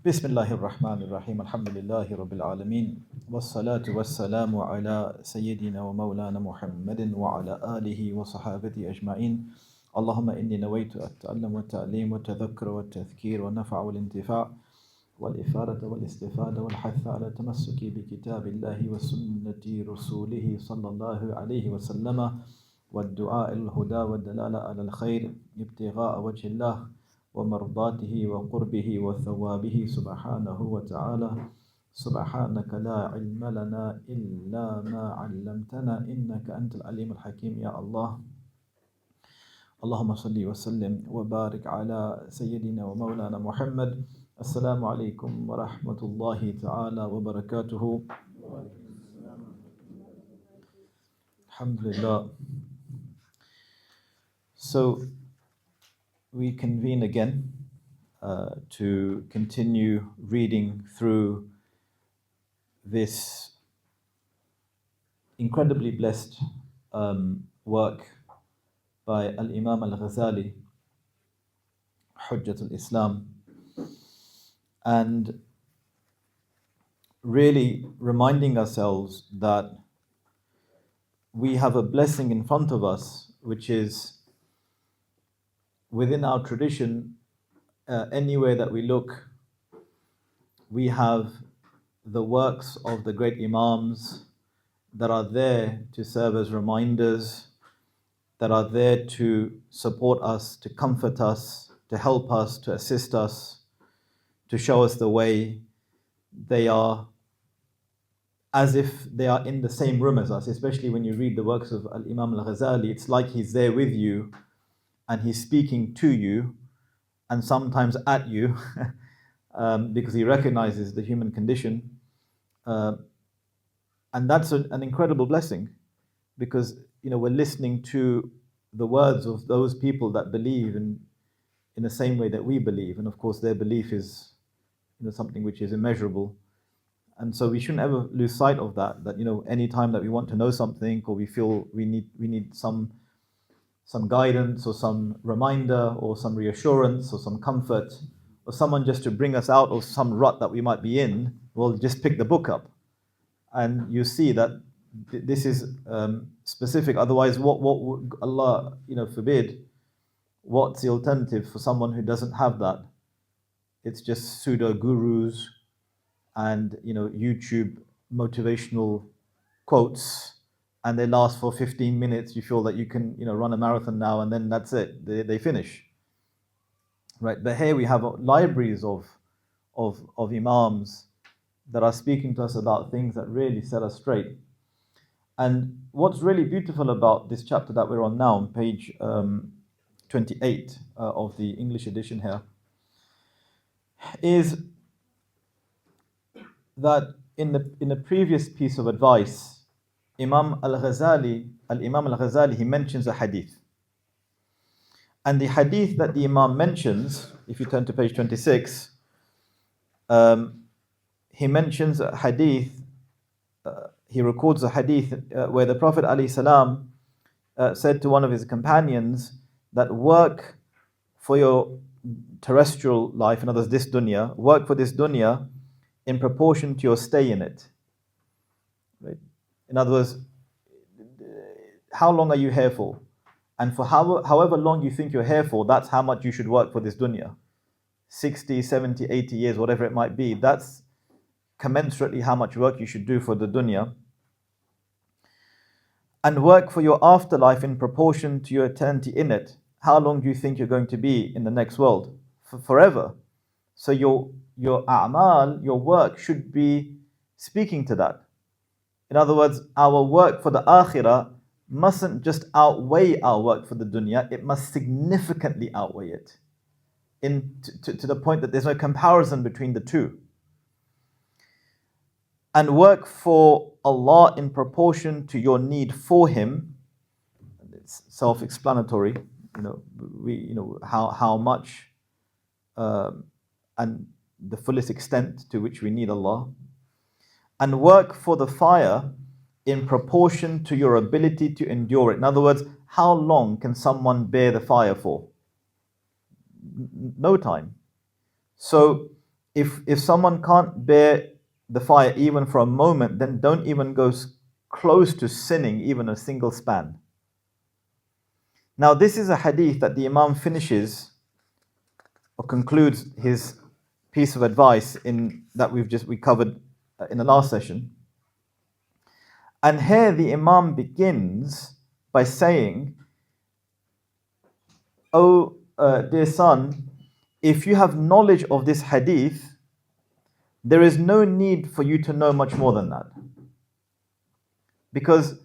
بسم الله الرحمن الرحيم الحمد لله رب العالمين والصلاة والسلام على سيدنا ومولانا محمد وعلى آله وصحابته أجمعين اللهم إني نويت التعلم والتعليم والتذكر والتذكير والنفع والانتفاع والإفادة والاستفادة والحث على التمسك بكتاب الله وسنة رسوله صلى الله عليه وسلم والدعاء الهدى والدلالة على الخير ابتغاء وجه الله ومرضاته وقربه وثوابه سبحانه وتعالى سبحانك لا علم لنا إلا ما علمتنا إنك أنت العليم الحكيم يا الله اللهم صل وسلم وبارك على سيدنا ومولانا محمد السلام عليكم ورحمة الله تعالى وبركاته Alhamdulillah. So we convene again to continue reading through this incredibly blessed work by Al-Imām Al-Ghazālī, Hujjat al-Islam, and really reminding ourselves that we have a blessing in front of us, which is within our tradition, anywhere that we look, we have the works of the great Imams that are there to serve as reminders, that are there to support us, to comfort us, to help us, to assist us, to show us the way. They are as if they are in the same room as us, especially when you read the works of Al-Imām Al-Ghazālī. It's like he's there with you and he's speaking to you and sometimes at you because he recognizes the human condition. And that's an incredible blessing because we're listening to the words of those people that believe in the same way that we believe. And of course their belief is something which is immeasurable. And so we shouldn't ever lose sight of that any time that we want to know something or we feel we need some guidance or some reminder or some reassurance or some comfort or someone just to bring us out of some rut that we might be in, we'll just pick the book up. And you see that this is specific. Otherwise, what would Allah forbid? What's the alternative for someone who doesn't have that? It's just pseudo gurus and YouTube motivational quotes, and they last for 15 minutes. You feel that you can run a marathon now, and then that's it. They finish. Right? But here we have libraries of Imams that are speaking to us about things that really set us straight. And what's really beautiful about this chapter that we're on now, on page 28 of the English edition here, is that in the previous piece of advice, Imām Al-Ghazālī, he mentions a hadith. And the hadith that the Imam mentions, if you turn to page 26, he mentions a hadith, he records a hadith where the Prophet ﷺ said to one of his companions that work for your terrestrial life, in other words, this dunya, work for this dunya in proportion to your stay in it. Right? In other words, how long are you here for? And for however long you think you're here for, that's how much you should work for this dunya. 60, 70, 80 years, whatever it might be. That's commensurately how much work you should do for the dunya. And work for your afterlife in proportion to your eternity in it. How long do you think you're going to be in the next world? Forever. So your a'mal, your work should be speaking to that. In other words, our work for the akhirah mustn't just outweigh our work for the dunya, it must significantly outweigh it. To the point that there's no comparison between the two. And work for Allah in proportion to your need for Him. It's self-explanatory, how much and the fullest extent to which we need Allah. And work for the fire in proportion to your ability to endure it. In other words, how long can someone bear the fire for? No time. So If someone can't bear the fire even for a moment, then don't even go close to sinning even a single span. Now, this is a hadith that the Imam finishes or concludes his piece of advice in that we covered in the last session. And here the Imam begins by saying, "Oh, dear son, if you have knowledge of this hadith, there is no need for you to know much more than that. Because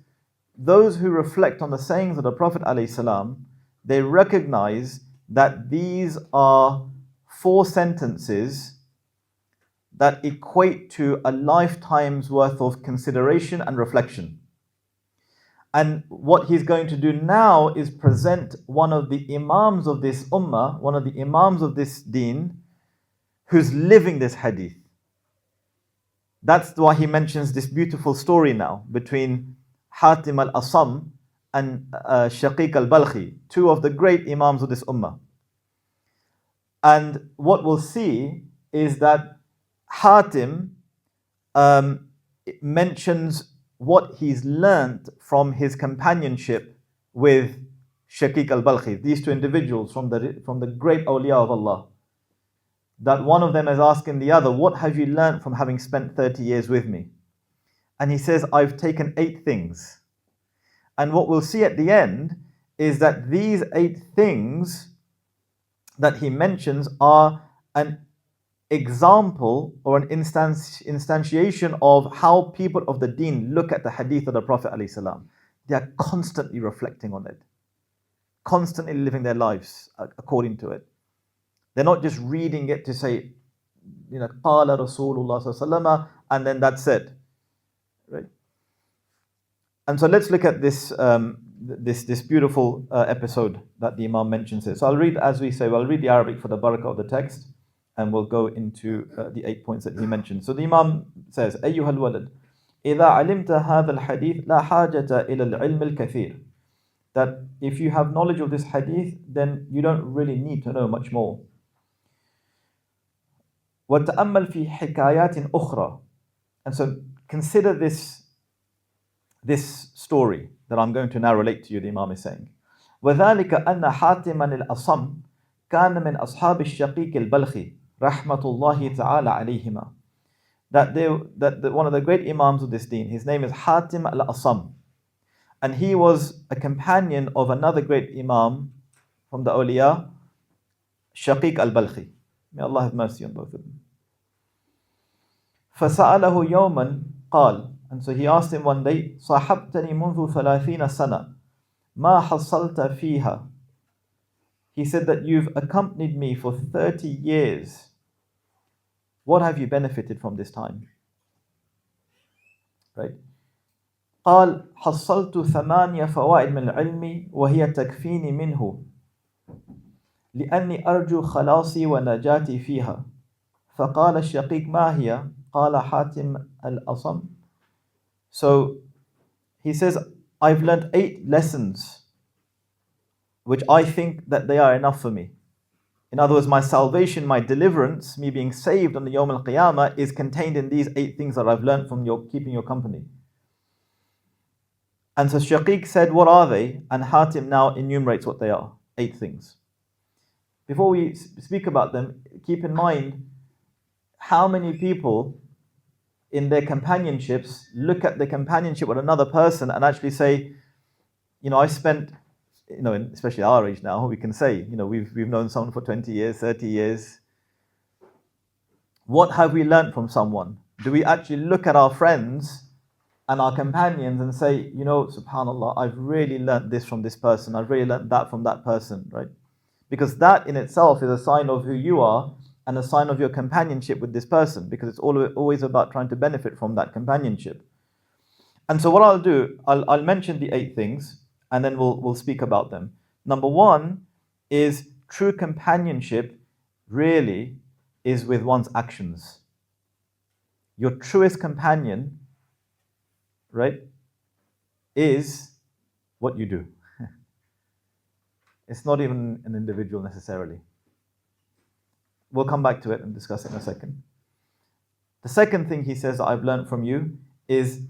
those who reflect on the sayings of the Prophet ﷺ, they recognize that these are 4 sentences that equate to a lifetime's worth of consideration and reflection. And what he's going to do now is present one of the Imams of this ummah, one of the Imams of this deen, who's living this hadith. That's why he mentions this beautiful story now between Hatim al-Asam and Shaykh al-Balkhi, 2 of the great Imams of this ummah. And what we'll see is that Hatim mentions what he's learnt from his companionship with Shaykh al-Balkhi, these 2 individuals from the great awliya of Allah. That one of them is asking the other, what have you learnt from having spent 30 years with me? And he says, I've taken 8 things. And what we'll see at the end is that these 8 things that he mentions are an example or an instantiation of how people of the deen look at the hadith of the Prophet ﷺ. They are constantly reflecting on it, constantly living their lives according to it. They're not just reading it to say, Qala Rasulullah sallallahu alaihi wasallam, and then that's it, right? And so let's look at this this beautiful episode that the Imam mentions here. So I'll read, as we say, I'll read the Arabic for the barakah of the text, and we'll go into the 8 points that he mentioned. So the Imam says, أيها الولد إذا علمت هذا الحديث لا حاجة إلى العلم الكثير. That if you have knowledge of this hadith, then you don't really need to know much more. وتأمل في حكايات أخرى. And so consider this story that I'm going to now relate to you, the Imam is saying. وذلك أن حاتما الأصم كان من أصحاب الشقيق البلخي رحمة الله تعالى عليهما. That one of the great Imams of this deen, his name is Hatim al-Asam, and he was a companion of another great Imam from the awliya, Shaykh al-Balkhi. May Allah have mercy on both of them. فسأله يوما قال, and so he asked him one day, صاحبتني منذ 30 سنة ما حصلت فيها. He said that you've accompanied me for 30 years. What have you benefited from this time? Right? قال حصلت 8 فوائد من العلم وهي تكفيني منه لأني أرجو خلاصي ونجاتي فيها. فقال الشقيق ما هي؟ قال حاتم الأصم. So he says, I've learned 8 lessons which I think that they are enough for me. In other words, my salvation, my deliverance, me being saved on the Yawm al-Qiyamah is contained in these 8 things that I've learned from keeping your company. And so Shaqiq said, what are they? And Hatim now enumerates what they are. 8 things. Before we speak about them, keep in mind how many people in their companionships look at the companionship with another person and actually say, I spent, especially our age now, we can say, we've known someone for 20 years, 30 years. What have we learned from someone? Do we actually look at our friends and our companions and say, subhanAllah, I've really learned this from this person, I've really learned that from that person, right? Because that in itself is a sign of who you are and a sign of your companionship with this person, because it's always about trying to benefit from that companionship. And so what I'll do, I'll mention the 8 things and then we'll speak about them. Number 1 is true companionship really is with one's actions. Your truest companion, right, is what you do. It's not even an individual necessarily. we'll come back to it and discuss it in a second. The second thing he says that I've learned from you is,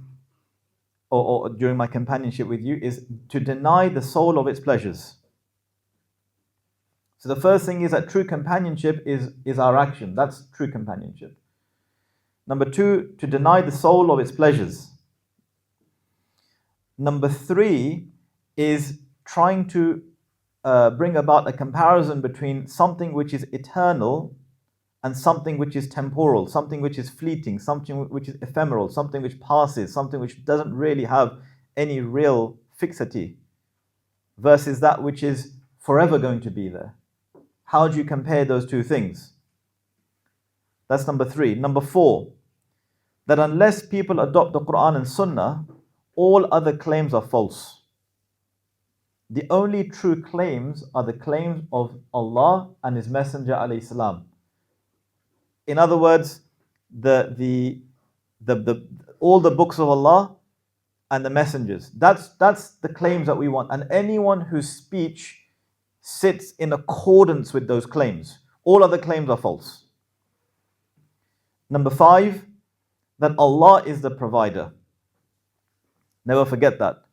or during my companionship with you, is to deny the soul of its pleasures. So the first thing is that true companionship is our action. That's true companionship. Number two, to deny the soul of its pleasures. Number three is trying to bring about a comparison between something which is eternal and something which is temporal, something which is fleeting, something which is ephemeral, something which passes, something which doesn't really have any real fixity, versus that which is forever going to be there. How do you compare those two things? That's number three. Number four, that unless people adopt the Quran and Sunnah, all other claims are false. The only true claims are the claims of Allah and His Messenger alayhi salam. In other words, all the books of Allah and the messengers. That's the claims that we want. And anyone whose speech sits in accordance with those claims. All other claims are false. Number five, that Allah is the provider. Never forget that.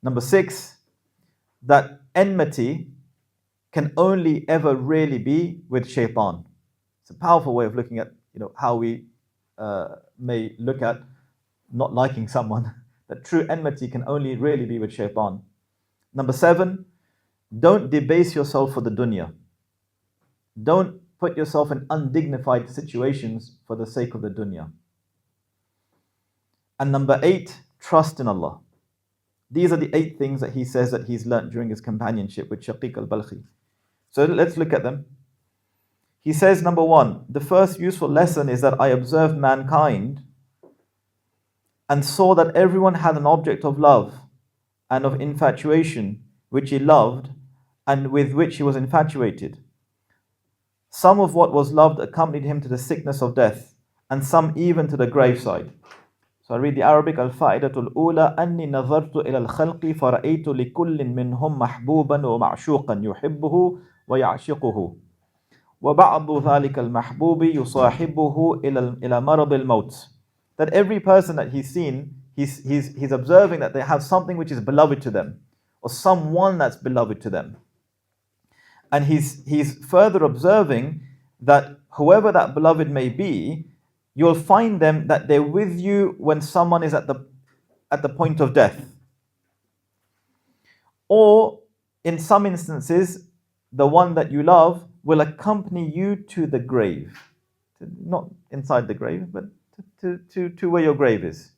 Number six, that enmity can only ever really be with shaitan. It's a powerful way of looking at how we may look at not liking someone. That true enmity can only really be with shaitan. Number seven, don't debase yourself for the dunya. Don't put yourself in undignified situations for the sake of the dunya. And number eight, trust in Allah. These are the 8 things that he says that he's learnt during his companionship with Shaykh al-Balkhi. So let's look at them. He says, number 1, the first useful lesson is that I observed mankind and saw that everyone had an object of love and of infatuation which he loved and with which he was infatuated. Some of what was loved accompanied him to the sickness of death, and some even to the graveside. So I read the Arabic. Al-fa'idatul ula anni nazartu ila al-khalqi fara'aytu li kullin minhum mahbuban wa ma'shuqan yuhibbuhu wa ya'shiquhu wa ba'du dhalika al-mahbubi yusahibuhu ila marad al-maut. That every person that he's seen, he's observing that they have something which is beloved to them, or someone that's beloved to them. And he's further observing that whoever that beloved may be, you'll find them that they're with you when someone is at the point of death. Or in some instances, the one that you love will accompany you to the grave. Not inside the grave, but to where your grave is.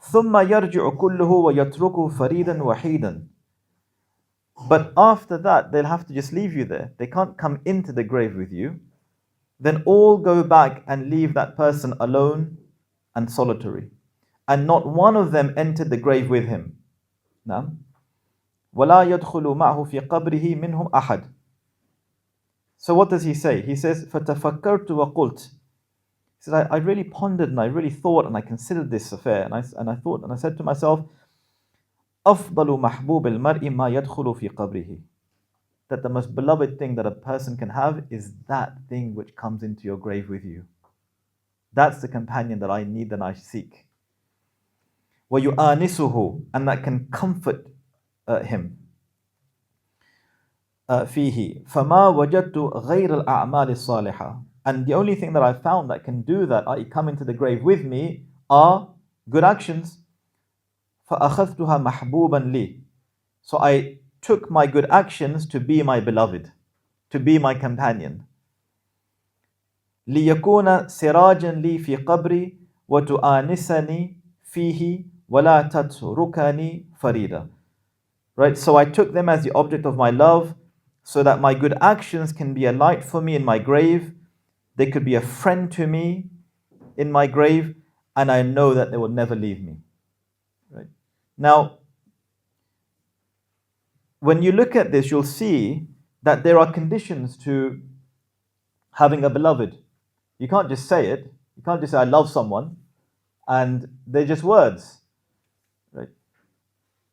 ثُمَّ يَرْجِعُ كُلُّهُ وَيَتْرُكُ فَرِيدًا وَحِيدًا. But after that, they'll have to just leave you there. They can't come into the grave with you. Then all go back and leave that person alone and solitary. And not one of them entered the grave with him. نعم. وَلَا يَدْخُلُ مَعْهُ فِي قَبْرِهِ مِنْهُمْ أَحَدٍ. So what does he say? He says, فَتَفَكَّرْتُ وَقُلْتُ. He says, I really pondered and I really thought and I considered this affair, and I thought and I said to myself, أفضل محبوب المرء ما يدخل في قبره. That the most beloved thing that a person can have is that thing which comes into your grave with you. That's the companion that I need and I seek. وَيُآنِسُهُ, and that can comfort him. فيه فما وجدت غير الأعمال الصالحة. And the only thing that I found that can do that, i.e. come into the grave with me, are good actions. فأخذتها محبوبا لي. So I took my good actions to be my beloved, to be my companion. ليكون سراجا لي في قبري وتؤانسني فيه ولا تتركني فريدا. Right, so I took them as the object of my love, so that my good actions can be a light for me in my grave. They could be a friend to me in my grave, and I know that they will never leave me. Right. Now, when you look at this, you'll see that there are conditions to having a beloved. You can't just say it. You can't just say, I love someone, and they're just words. Right?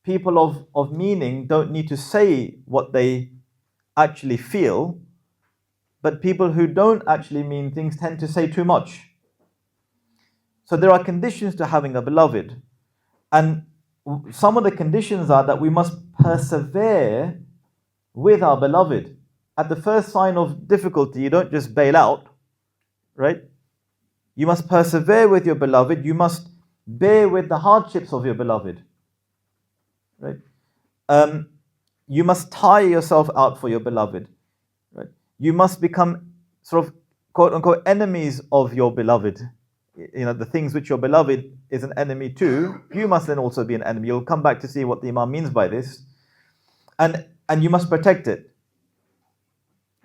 People of meaning don't need to say what they actually feel but people who don't actually mean things tend to say too much. So there are conditions to having a beloved. And some of the conditions are that we must persevere with our beloved. At the first sign of difficulty, you don't just bail out, right? You must persevere with your beloved. You must bear with the hardships of your beloved, right? You must tire yourself out for your beloved, right? You must become sort of quote unquote enemies of your beloved. You know, the things which your beloved is an enemy to, you must then also be an enemy. You'll come back to see what the Imam means by this. And you must protect it.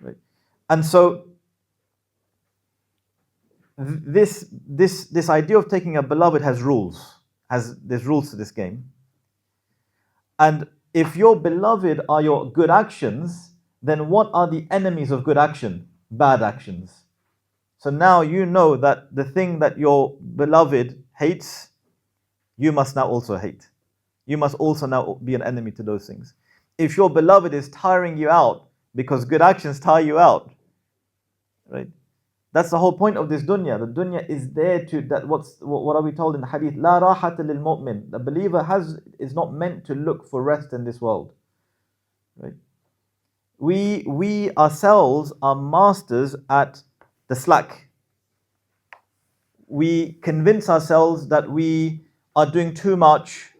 Right? And so this idea of taking a beloved has rules. There's rules to this game. And if your beloved are your good actions, then what are the enemies of good action? Bad actions. So now you know that the thing that your beloved hates, you must now also hate. You must also now be an enemy to those things. If your beloved is tiring you out, because good actions tire you out, right? That's the whole point of this dunya. The dunya is there to, what are we told in the hadith? La rahata lil mu'min. The believer is not meant to look for rest in this world. Right? We ourselves are masters at the slack. We convince ourselves that we are doing too much.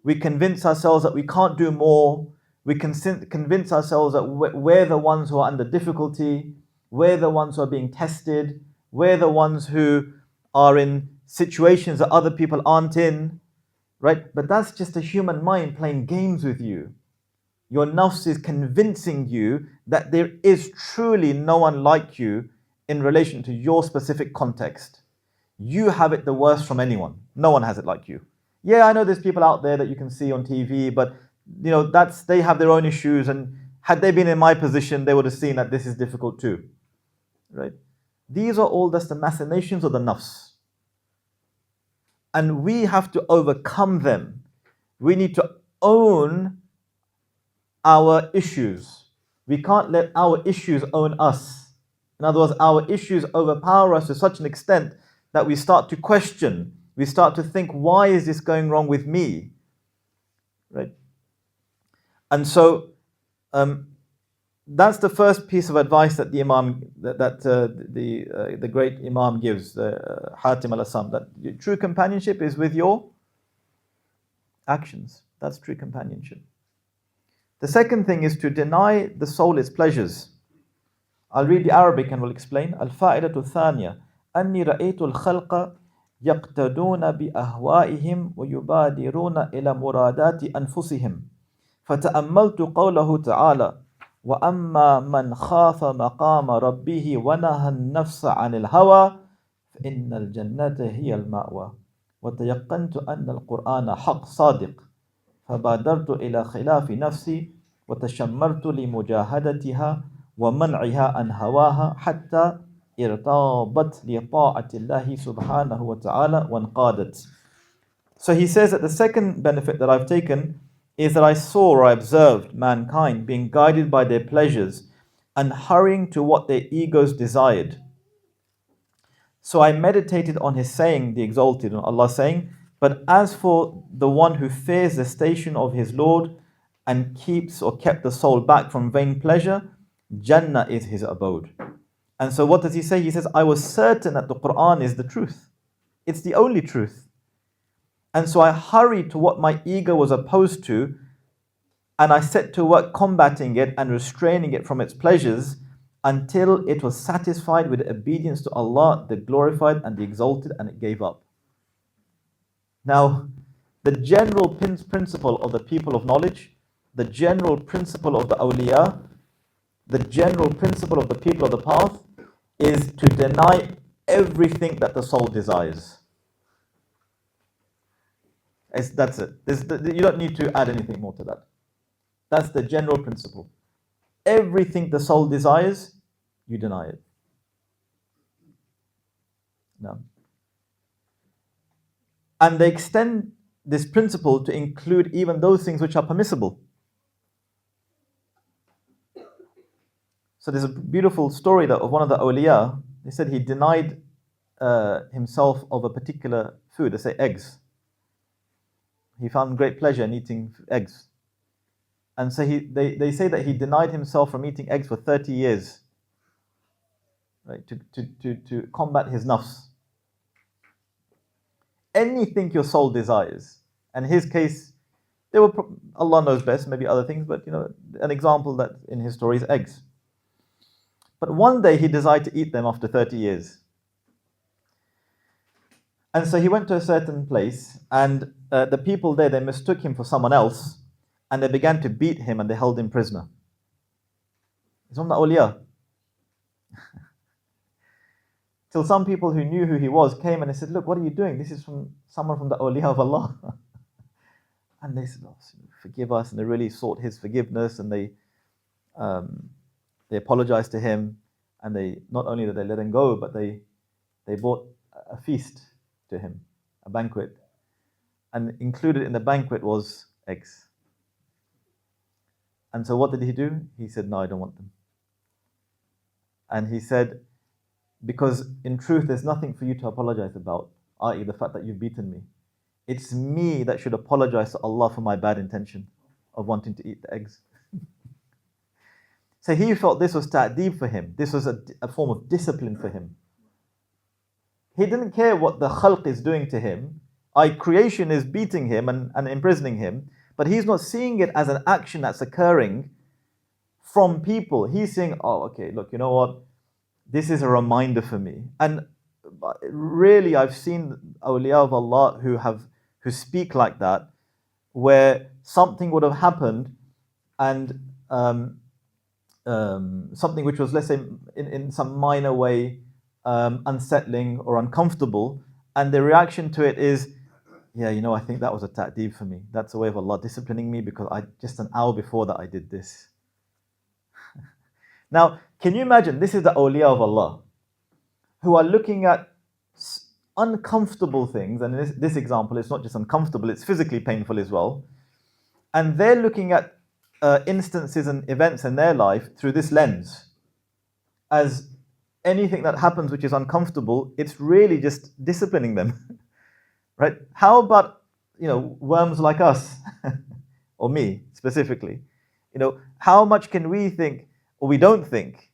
We convince ourselves that we can't do more. We convince ourselves that we're the ones who are under difficulty. We're the ones who are being tested. We're the ones who are in situations that other people aren't in. Right? But that's just a human mind playing games with you. Your nafs is convincing you that there is truly no one like you in relation to your specific context. You have it the worst from anyone. No one has it like you. Yeah, I know there's people out there that you can see on TV, but you know they have their own issues, and had they been in my position, they would have seen that this is difficult too. Right? These are all just the machinations of the nafs. And we have to overcome them. We need to own our issues. We can't let our issues own us. In other words, our issues overpower us to such an extent that we start to question. We start to think, why is this going wrong with me? Right? And so that's the first piece of advice that the Imam, the great Imam gives, Hatim al-Assam, that true companionship is with your actions. That's true companionship. The second thing is to deny the soul its pleasures. I'll read the Arabic and will explain. Al-fa'idatu thaniya anni ra'aytu al-khalqa yaqtaduna bi ahwa'ihim wa yubadiruna ila muradati anfusihim. Fata'ammaltu qawlahu ta'ala wa amma man khafa maqama rabbihi wa naha an-nafsa 'anil hawa fa innal jannata hiya al-ma'wa wa tayaqqantu anna al-Qur'ana haqq sadiq. فبادرت إلى خلاف نفسي وتشمرت لمجاهدتها ومنعها عن هواها حتى ارتابت لطاعة الله سبحانه وتعالى وانقادت. So he says that the second benefit that I've taken is that I saw or I observed mankind being guided by their pleasures and hurrying to what their egos desired. So I meditated on his saying, the exalted, on Allah saying, but as for the one who fears the station of his Lord and keeps or kept the soul back from vain pleasure, Jannah is his abode. And so what does he say? He says, I was certain that the Quran is the truth. It's the only truth. And so I hurried to what my ego was opposed to, and I set to work combating it and restraining it from its pleasures until it was satisfied with obedience to Allah, the glorified and the exalted, and it gave up. Now, the general principle of the people of knowledge, the general principle of the awliya, the general principle of the people of the path is to deny everything that the soul desires. That's it. You don't need to add anything more to that. That's the general principle. Everything the soul desires, you deny it. No. And they extend this principle to include even those things which are permissible. So there's a beautiful story that of one of the awliya. They said he denied himself of a particular food, they say eggs. He found great pleasure in eating eggs. And so they say that he denied himself from eating eggs for 30 years, right, to combat his nafs. Anything your soul desires. And in his case, Allah knows best, maybe other things, but an example that in his story is eggs. But one day he decided to eat them after 30 years. And so he went to a certain place, and the people there, they mistook him for someone else, and they began to beat him, and they held him prisoner. He's from the awliya. Till some people who knew who he was came and they said, look, what are you doing? This is from someone from the awliya of Allah. And they said, oh, forgive us. And they really sought his forgiveness, and they apologized to him. And they not only did they let him go, but they bought a feast to him, a banquet. And included in the banquet was eggs. And so what did he do? He said, no, I don't want them. And he said, because in truth, there's nothing for you to apologize about, i.e. the fact that you've beaten me. It's me that should apologize to Allah for my bad intention of wanting to eat the eggs. So he felt this was ta'deeb for him. This was a form of discipline for him. He didn't care what the khalq is doing to him. Creation is beating him and imprisoning him, but he's not seeing it as an action that's occurring from people. He's saying, oh, okay, look, you know what? This is a reminder for me. And really, I've seen awliya of Allah who speak like that, where something would have happened and something which was, let's say, in some minor way unsettling or uncomfortable, and the reaction to it is, yeah, I think that was a ta'deeb for me. That's a way of Allah disciplining me because just an hour before that I did this. Now, can you imagine, this is the awliya of Allah who are looking at uncomfortable things, and in this example, it's not just uncomfortable, it's physically painful as well, and they're looking at instances and events in their life through this lens. As anything that happens which is uncomfortable, it's really just disciplining them. Right? How about, worms like us, or me specifically? How much can we think, or we don't think?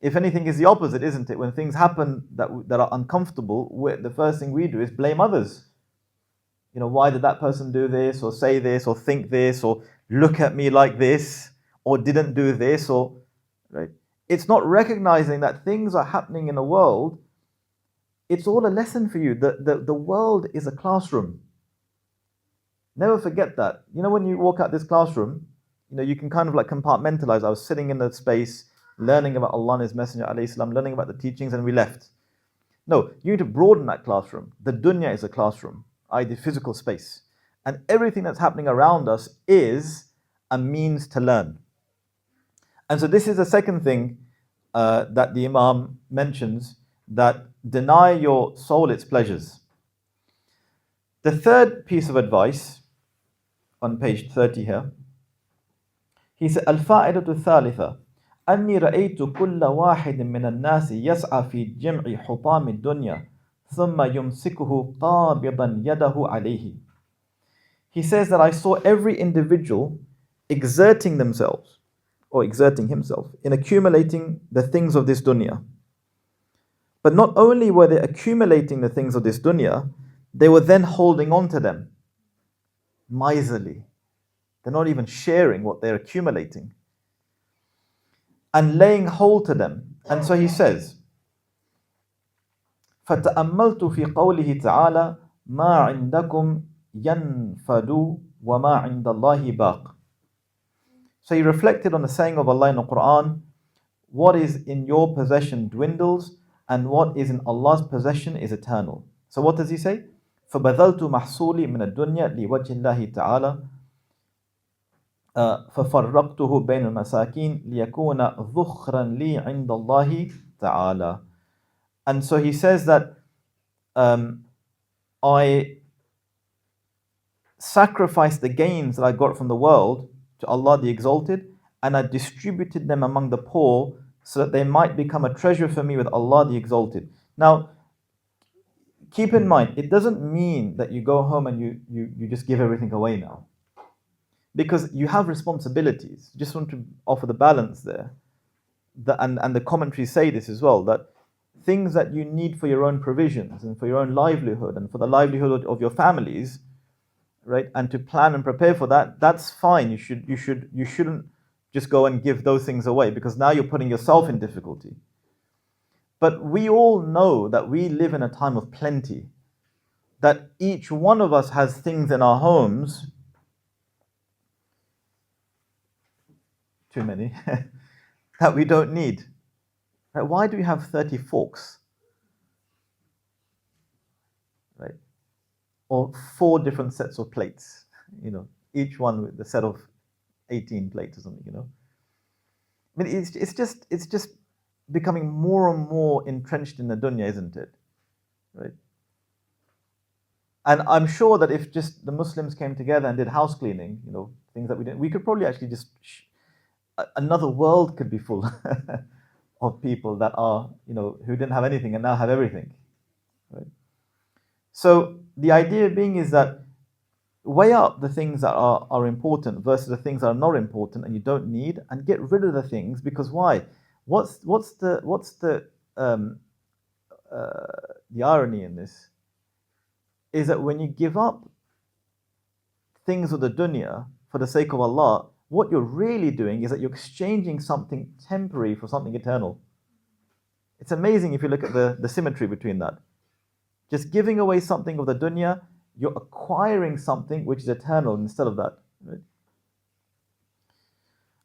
If anything, is the opposite, isn't it? When things happen that are uncomfortable, the first thing we do is blame others. Why did that person do this, or say this, or think this, or look at me like this, or didn't do this, or right? It's not recognizing that things are happening in the world. It's all a lesson for you. The world is a classroom. Never forget that. When you walk out this classroom, you can kind of like compartmentalize. I was sitting in the space, learning about Allah and His Messenger, alayhi salam, learning about the teachings, and we left. No, you need to broaden that classroom. The dunya is a classroom, i.e. the physical space. And everything that's happening around us is a means to learn. And so this is the second thing that the Imām mentions, that deny your soul its pleasures. The third piece of advice, on page 30 here, he said, الفائدة الثالثة أني رأيت كل واحد من الناس يسعى في جمع حطام الدنيا ثم يمسكه قابضا يده عليه. He says that I saw every individual exerting themselves, or exerting himself, in accumulating the things of this dunya. But not only were they accumulating the things of this dunya, they were then holding on to them, miserly. They're not even sharing what they're accumulating, and laying hold to them. And so he says, فَتَأَمَّلْتُ فِي قَوْلِهِ تَعَالَى مَا عِنْدَكُمْ يَنْفَدُ وَمَا عِنْدَ اللَّهِ بَاقٍ. So he reflected on the saying of Allah in the Quran, what is in your possession dwindles, and what is in Allah's possession is eternal. So what does he say? فَبَذَلْتُ مَحْصُولِي مِنَ الدُّنْيَا لِوَجْهِ اللَّهِ تَعَالَى فَفَرَّقْتُهُ بَيْنَ الْمَسَاكِينَ لِيَكُونَ ذُخْرًا لِي عِنْدَ اللَّهِ تَعَالَى. And so he says that I sacrificed the gains that I got from the world to Allah the Exalted, and I distributed them among the poor so that they might become a treasure for me with Allah the Exalted. Now, keep in mind, it doesn't mean that you go home and you just give everything away now. Because you have responsibilities. Just want to offer the balance there. And the commentaries say this as well, that things that you need for your own provisions and for your own livelihood and for the livelihood of your families, right? And to plan and prepare for that, that's fine. You shouldn't just go and give those things away, because now you're putting yourself in difficulty. But we all know that we live in a time of plenty, that each one of us has things in our homes, too many, that we don't need. Right? Why do we have 30 forks? Right? Or 4 different sets of plates, each one with a set of 18 plates or something, I mean, it's just becoming more and more entrenched in the dunya, isn't it? Right? And I'm sure that if just the Muslims came together and did house cleaning, things that we didn't, we could probably actually just another world could be full of people that are, who didn't have anything and now have everything. Right? So the idea being is that weigh up the things that are important versus the things that are not important and you don't need, and get rid of the things, because why? What's the irony in this is that when you give up things of the dunya for the sake of Allah, what you're really doing is that you're exchanging something temporary for something eternal. It's amazing if you look at the symmetry between that. Just giving away something of the dunya, you're acquiring something which is eternal instead of that. Right?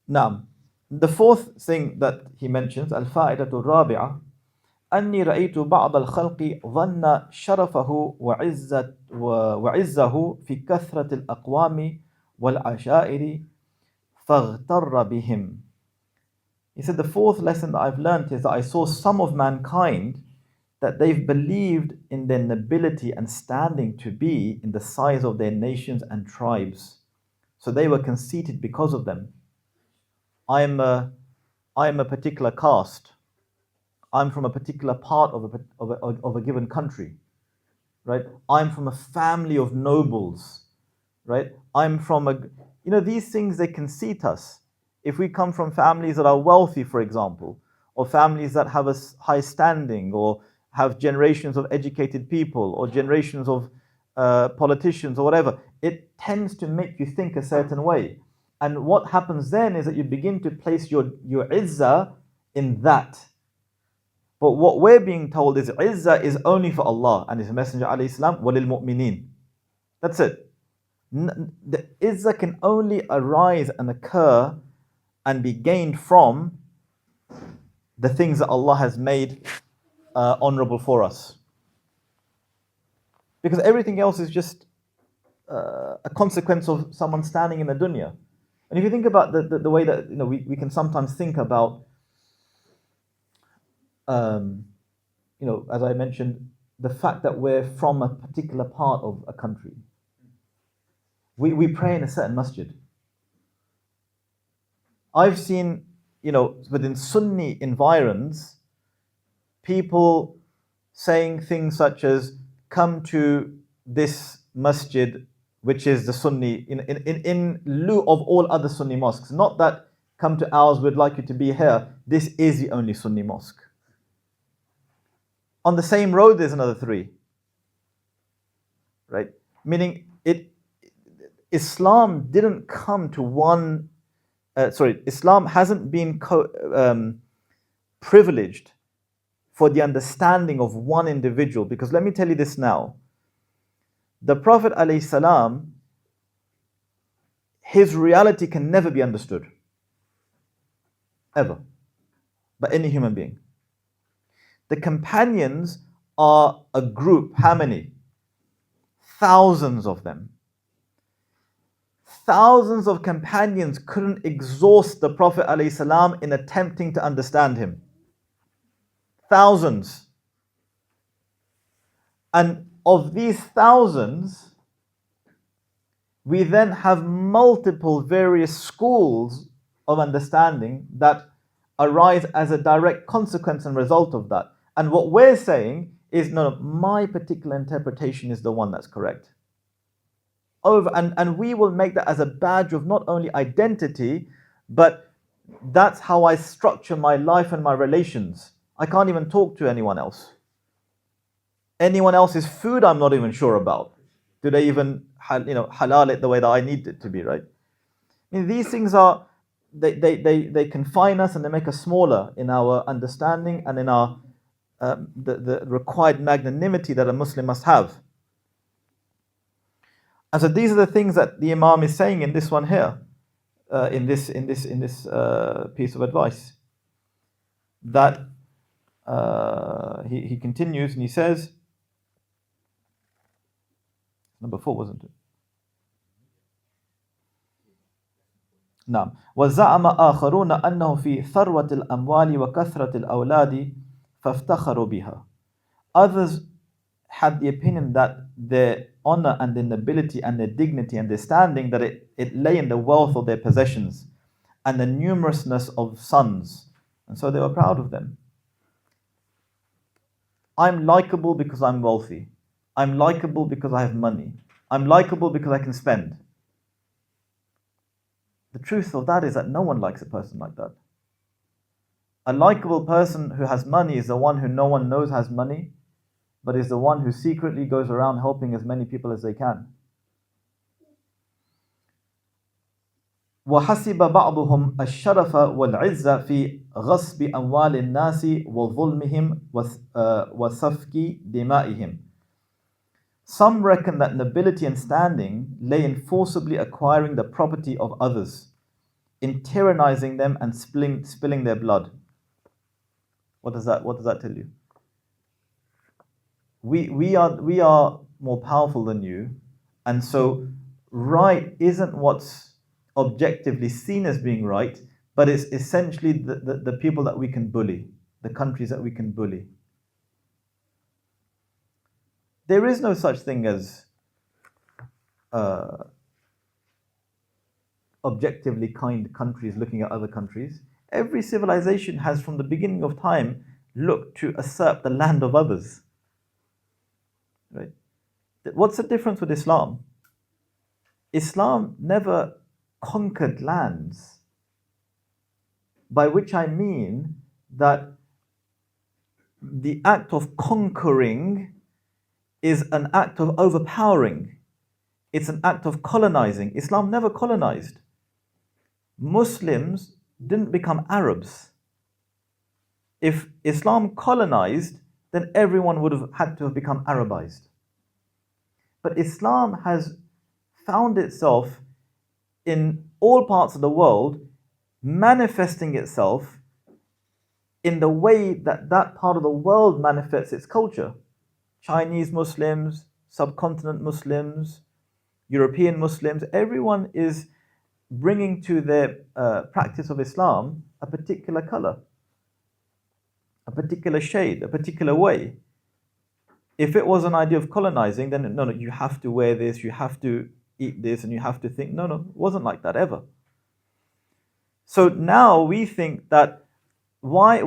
Now, the fourth thing that he mentions, al-fa'idatu rabi'ah, أني رأيت بعض الخلق ظن شرفه وعزه في كثرة الأقوام والعشائر فاغتر بهم. He said the fourth lesson that I've learned is that I saw some of mankind that they've believed in their nobility and standing to be in the size of their nations and tribes. So they were conceited because of them. I am a particular caste. I'm from a particular part of a given country, right? I'm from a family of nobles, right? I'm from these things, they conceit us. If we come from families that are wealthy, for example, or families that have a high standing, or have generations of educated people, or generations of politicians, or whatever, it tends to make you think a certain way. And what happens then is that you begin to place your izzah in that. But what we're being told is izzah is only for Allah and His Messenger alayhi salam, walil mu'mineen. That's it. The izzah can only arise and occur and be gained from the things that Allah has made honorable for us. Because everything else is just a consequence of someone standing in the dunya. And if you think about the way that we can sometimes think about, as I mentioned, the fact that we're from a particular part of a country. We pray in a certain masjid. I've seen, within Sunni environs, people saying things such as, come to this masjid, which is the Sunni, in lieu of all other Sunni mosques. Not that, come to ours, we'd like you to be here. This is the only Sunni mosque. On the same road, there's another 3. Right? Meaning, Islam didn't come to one... Islam hasn't been privileged for the understanding of one individual. Because let me tell you this now. The Prophet ﷺ, his reality can never be understood. Ever. By any human being. The companions are a group. How many? Thousands of them. Thousands of companions couldn't exhaust the Prophet ﷺ in attempting to understand him. Thousands. And of these thousands, we then have multiple various schools of understanding that arise as a direct consequence and result of that. And what we're saying is, no, my particular interpretation is the one that's correct. And we will make that as a badge of not only identity, but that's how I structure my life and my relations. I can't even talk to anyone else. Anyone else's food I'm not even sure about. Do they even halal it the way that I need it to be, right? I mean, these things are, they confine us and they make us smaller in our understanding and in our the required magnanimity that a Muslim must have. And so these are the things that the Imam is saying in this one here, in this piece of advice. That he continues and he says, number 4, wasn't it? نعم. وزعم آخرون أنه في ثروة الأموال وكثرة الأولاد فافتخروا بها. Others had the opinion that their honor and their nobility and their dignity and their standing, that it lay in the wealth of their possessions and the numerousness of sons, and so they were proud of them. I'm likable because I'm wealthy. I'm likable because I have money. I'm likable because I can spend. The truth of that is that no one likes a person like that. A likable person who has money is the one who no one knows has money, but is the one who secretly goes around helping as many people as they can. وحسب بعضهم الشرف والعزة في غصب أموال الناس وظلمهم وسفك دمائهم. Some reckon that nobility and standing lay in forcibly acquiring the property of others, in tyrannizing them and spilling their blood. What does that tell you? We are more powerful than you, and so right isn't what's objectively seen as being right, but it's essentially the people that we can bully, the countries that we can bully. There is no such thing as objectively kind countries looking at other countries. Every civilization has, from the beginning of time, looked to usurp the land of others. Right? What's the difference with Islam? Islam never conquered lands, by which I mean that the act of conquering is an act of overpowering. It's an act of colonizing. Islam never colonized. Muslims didn't become Arabs. If Islam colonized, then everyone would have had to have become Arabized. But Islam has found itself in all parts of the world, manifesting itself in the way that that part of the world manifests its culture. Chinese Muslims, subcontinent Muslims, European Muslims, everyone is bringing to their practice of Islam a particular color, a particular shade, a particular way. If it was an idea of colonizing, then no, you have to wear this, you have to eat this, and you have to think. No, it wasn't like that ever. So now we think that why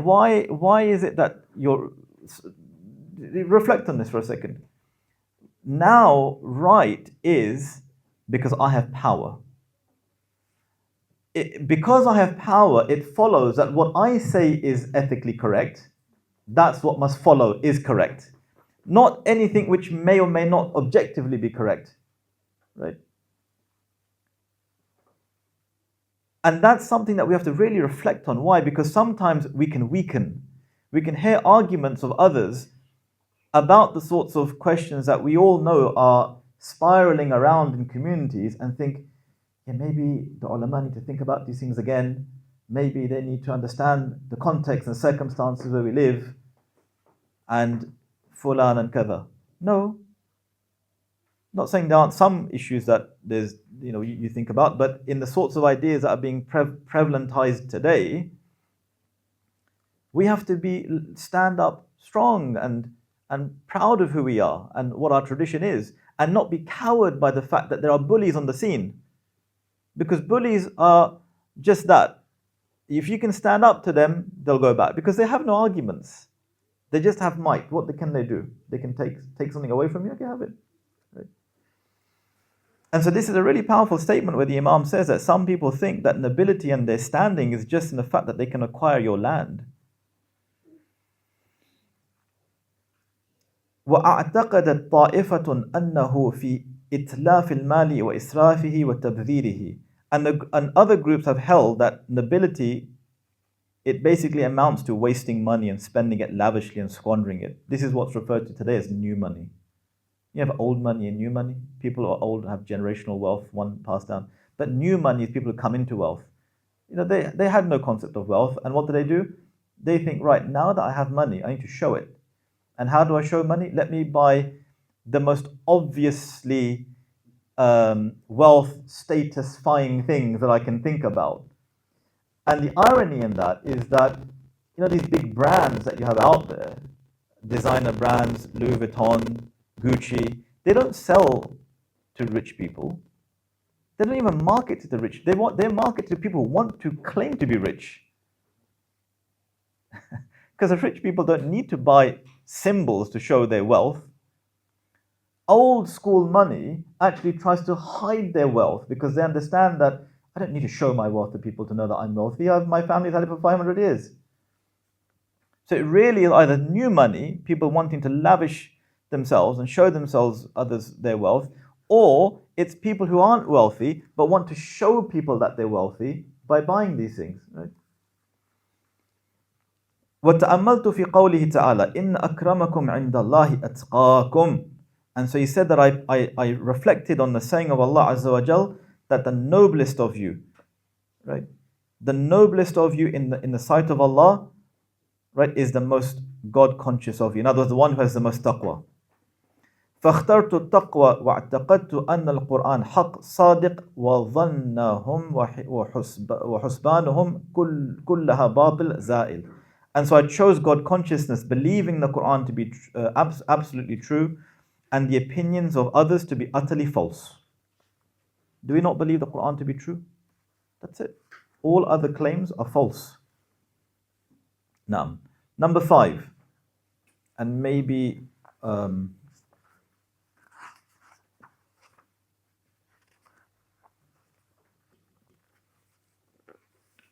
is it that you're... Reflect on this for a second. Now, right is because I have power. Because I have power, it follows that what I say is ethically correct, that's what must follow is correct. Not anything which may or may not objectively be correct. Right? And that's something that we have to really reflect on. Why? Because sometimes we can weaken. We can hear arguments of others about the sorts of questions that we all know are spiraling around in communities and think, yeah, maybe the ulama need to think about these things again. Maybe they need to understand the context and circumstances where we live, and fulan and kada. No. Not saying there aren't some issues that there's, you think about, but in the sorts of ideas that are being prevalentized today, we have to stand up strong and proud of who we are and what our tradition is, and not be cowed by the fact that there are bullies on the scene. Because bullies are just that. If you can stand up to them, they'll go back because they have no arguments. They just have might. What can they do? They can take something away from you. Okay, have it. Right? And so this is a really powerful statement where the Imam says that some people think that nobility and their standing is just in the fact that they can acquire your land. وَأَعْتَقَدَتْ طَائِفَةٌ أَنَّهُ فِي إِتْلَافِ الْمَالِ وَإِسْرَافِهِ وَتَبْذِيرِهِ. And other groups have held that nobility, it basically amounts to wasting money and spending it lavishly and squandering it. This is what's referred to today as new money. You have old money and new money. People who are old have generational wealth, one passed down. But new money is people who come into wealth. They had no concept of wealth. And what do? They think, right, now that I have money, I need to show it. And how do I show money? Let me buy the most obviously wealth statusfying things that I can think about. And the irony in that is that, these big brands that you have out there, designer brands, Louis Vuitton, Gucci, they don't sell to rich people. They don't even market to the rich. They market to people who want to claim to be rich. Because the rich people don't need to buy symbols to show their wealth. Old school money actually tries to hide their wealth because they understand that I don't need to show my wealth to people to know that I'm wealthy. My family's had it for 500 years. So it really is either new money, people wanting to lavish themselves and show others their wealth, or it's people who aren't wealthy but want to show people that they're wealthy by buying these things. Right? وَتَأَمَّلْتُ فِي قَوْلِهِ تَعَالَى إِنَّ أَكْرَمَكُمْ عِنْدَ اللَّهِ أَتْقَاكُمْ. And so he said that I reflected on the saying of Allah Azza wa Jal that the noblest of you, right? The noblest of you in the sight of Allah, right, is the most God conscious of you. In other words, the one who has the most taqwa. فاخترت التقوى واعتقدت أن القرآن حق صادق وظنهم وحسبانهم كلها باطل زائل. And so I chose God consciousness, believing the Quran to be absolutely true, and the opinions of others to be utterly false. Do we not believe the Quran to be true? That's it. All other claims are false. Now, number 5, and maybe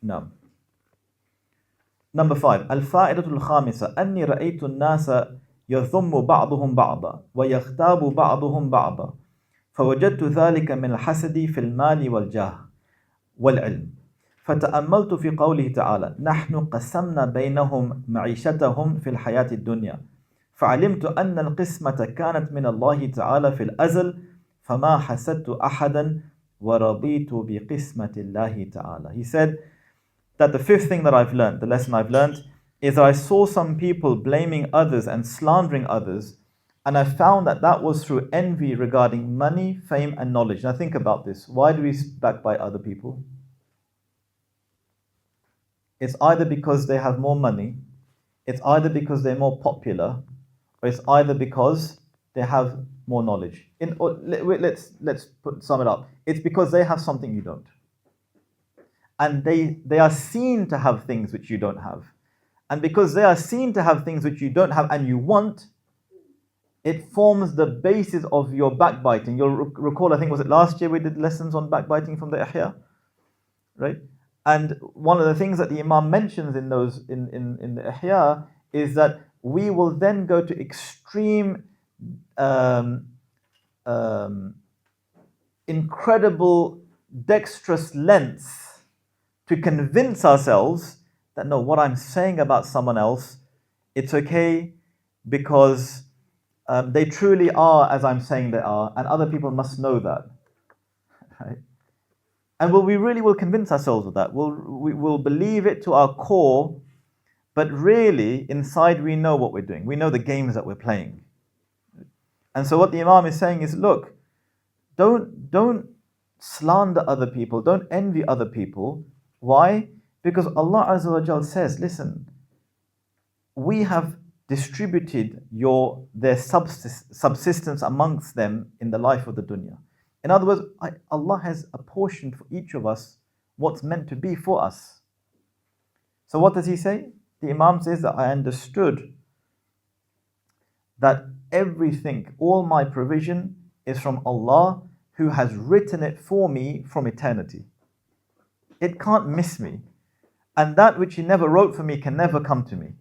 no. Number 5, الفائدة الخامسة أني رأيت الناس يذم بعضهم بعضا ويغتاب بعضهم بعضا فوجدت ذلك من الحسد في المال والجاه والعلم فتأملت في قوله تعالى نحن قسمنا بينهم معيشتهم في الحياة الدنيا فعلمت أن القسمة كانت من الله تعالى في الأزل فما حسدت أحدا ورضيت بقسمة الله تعالى. He said that the 5th thing that I've learned, the lesson I've learned, is that I saw some people blaming others and slandering others, and I found that was through envy regarding money, fame, and knowledge. Now think about this. Why do we backbite other people? It's either because they have more money, it's either because they're more popular, or it's either because they have more knowledge. Let's sum it up. It's because they have something you don't. And they are seen to have things which you don't have. And because they are seen to have things which you don't have and you want, it forms the basis of your backbiting. You'll recall, I think, was it last year we did lessons on backbiting from the Ihya? Right? And one of the things that the Imam mentions in the Ihya is that we will then go to extreme incredible dexterous lengths to convince ourselves that no, what I'm saying about someone else, it's okay because they truly are as I'm saying they are, and other people must know that. Right? And we really will convince ourselves of that. We'll believe it to our core, but really inside we know what we're doing. We know the games that we're playing. And so what the Imam is saying is, look, don't slander other people, don't envy other people. Why? Because Allah Azza wa Jal says, listen, we have distributed their subsistence amongst them in the life of the dunya. In other words, Allah has apportioned for each of us what's meant to be for us. So what does he say? The Imam says that I understood that everything, all my provision is from Allah, who has written it for me from eternity. It can't miss me. And that which He never wrote for me can never come to me.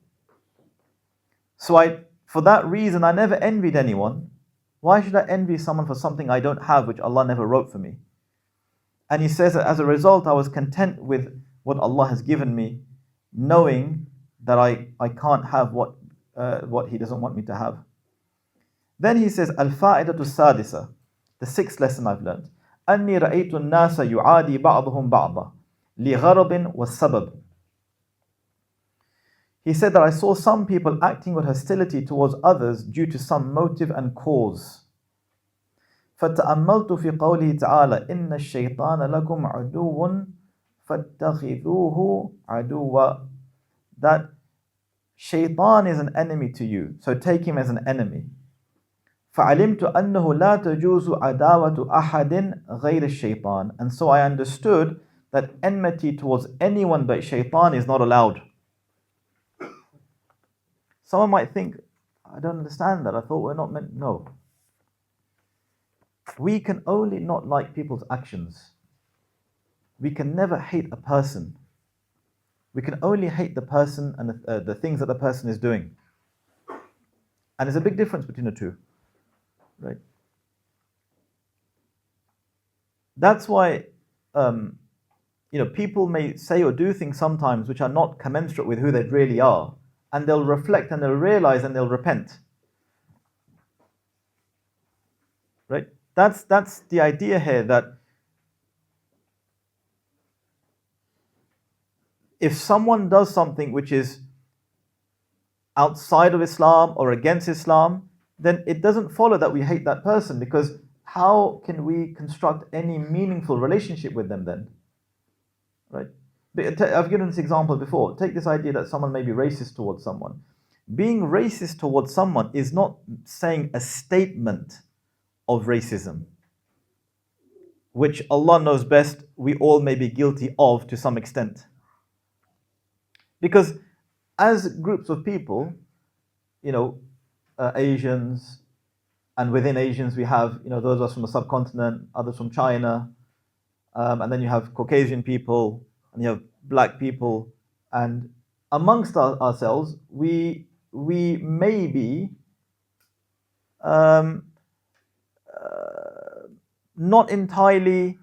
So for that reason, I never envied anyone. Why should I envy someone for something I don't have, which Allah never wrote for me? And he says that as a result, I was content with what Allah has given me, knowing that I can't have what He doesn't want me to have. Then he says, Al-Fa'idatu Sadisa, the sixth lesson I've learned. أني رأيت الناس يعادي بعضهم بعضا لغرض والسبب. He said that I saw some people acting with hostility towards others due to some motive and cause. فتأملت في قوله تعالى إن الشيطان لكم عدو فاتخذوه عدوا. That shaitan is an enemy to you, so take him as an enemy. فعلمت أنه لا تجوز عداوة أحد غير الشيطان. And so I understood that enmity towards anyone but shaitan is not allowed. Someone might think, I don't understand that. I thought we're not meant. No. We can only not like people's actions. We can never hate a person. We can only hate the person and the things that the person is doing. And there's a big difference between the two. Right? That's why people may say or do things sometimes which are not commensurate with who they really are, and they'll reflect and they'll realize and they'll repent. Right? That's the idea here, that if someone does something which is outside of Islam or against Islam, then it doesn't follow that we hate that person, because how can we construct any meaningful relationship with them then? Right? I've given this example before. Take this idea that someone may be racist towards someone. Being racist towards someone is not saying a statement of racism, which Allah knows best we all may be guilty of to some extent. Because as groups of people, Asians, and within Asians we have, those of us from the subcontinent, others from China, and then you have Caucasian people, and you have black people, and amongst ourselves, we may be not entirely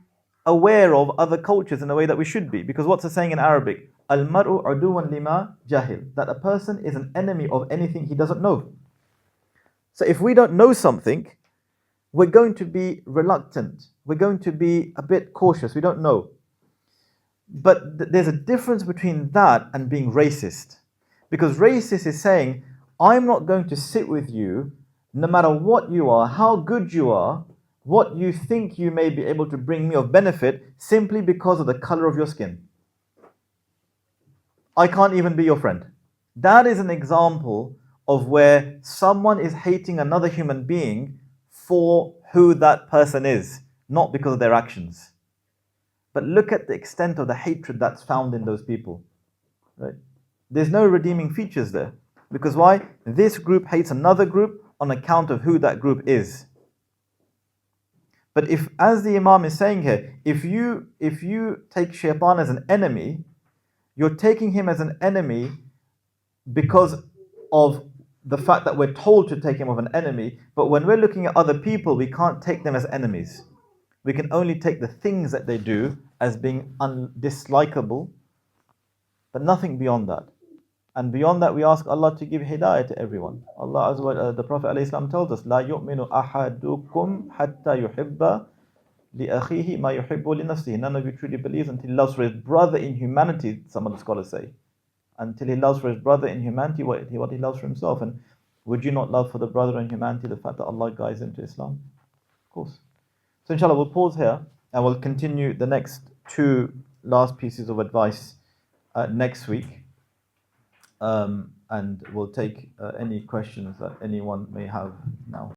aware of other cultures in the way that we should be. Because what's the saying in Arabic? Al-mar'u aduwan lima jahil. That a person is an enemy of anything he doesn't know. So if we don't know something, we're going to be reluctant. We're going to be a bit cautious. We don't know. But there's a difference between that and being racist. Because racist is saying, I'm not going to sit with you, no matter what you are, how good you are, what you think you may be able to bring me of benefit, simply because of the color of your skin. I can't even be your friend. That is an example of where someone is hating another human being for who that person is, not because of their actions. But look at the extent of the hatred that's found in those people. Right? There's no redeeming features there. Because why? This group hates another group on account of who that group is. But if, as the Imam is saying here, if you take shaitan as an enemy, you're taking him as an enemy because of the fact that we're told to take him as an enemy. But when we're looking at other people, we can't take them as enemies. We can only take the things that they do as being dislikable, but nothing beyond that. And beyond that, we ask Allah to give hidayah to everyone. Allah Azza wa Jalla, the Prophet ﷺ tells us, لا يؤمن أحدكم حتى يحب لأخيه ما يحب لنفسه. None of you truly believes until he loves for his brother in humanity, some of the scholars say. Until he loves for his brother in humanity what he loves for himself. And would you not love for the brother in humanity the fact that Allah guides him to Islam? Of course. So inshallah, we'll pause here and we'll continue the next two last pieces of advice next week. And we'll take any questions that anyone may have now.